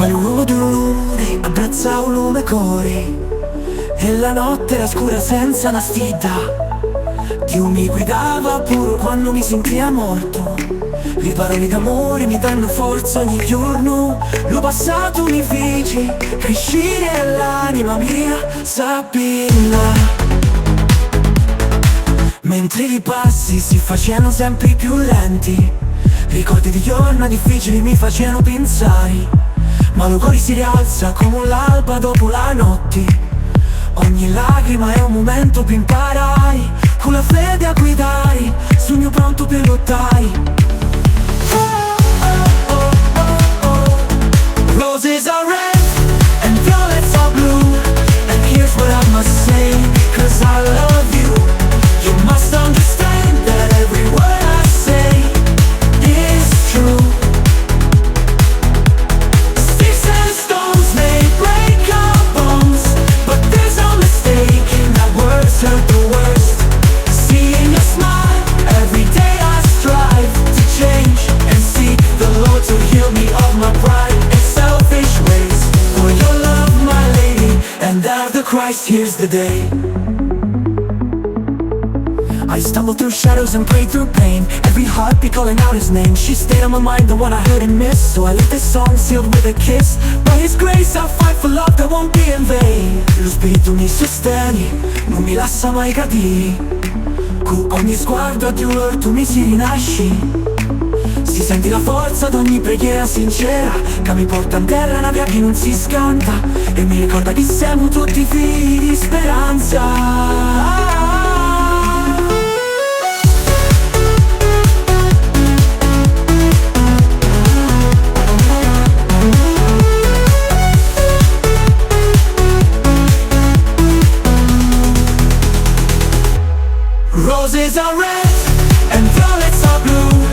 Quale uomo di un lume abbraccia un lume cori, e la notte era scura senza una stida. Dio mi guidava pure quando mi sentia morto. Le parole d'amore mi danno forza ogni giorno. L'ho passato mi feci crescere l'anima mia, Sabina. Mentre i passi si facevano sempre più lenti, ricordi di giorni difficili mi facevano pensare, ma il cuore si rialza come l'alba dopo la notte. Ogni lacrima è un momento per imparare, con la fede a guidare, sogno pronto per lottare. Roses are red and violets are blue, and here's what I must say, 'cause I love you. You must understand that every word I say is true. Sticks and stones may break our bones, but there's no mistake in that words hurt the worst. Seeing your smile, every day I strive to change and seek the Lord to heal me of my pride and selfish ways. For your love, my lady, and out of Christ, here's the day. I stumbled through shadows and prayed through pain, every heartbeat calling out his name. She stayed on my mind, the one I heard and missed, so I left this song sealed with a kiss. By his grace I fight for love that won't be in vain. Lo spirito mi sostiene, non mi lascia mai cadere. Con ogni sguardo a Dio tu mi si rinasci. Si senti la forza ad ogni preghiera sincera, che mi porta in terra una via che non si scanta, e mi ricorda che siamo tutti figli di speranza. Roses are red and violets are blue,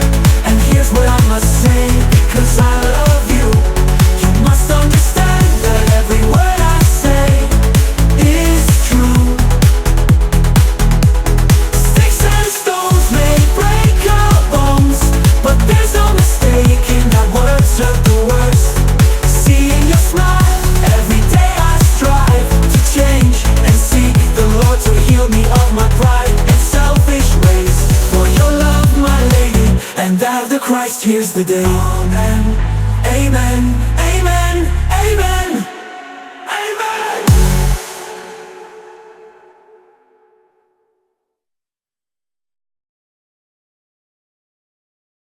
and here's what I must say, 'cause I love you. You must understand that every word I say is true. Sticks and stones may break our bones, but there's no mistake in that words hurt the worst. Seeing your smile, every day I strive to change and seek the Lord to heal me of my pride. And out of the Christ, here's the day. Amen, amen,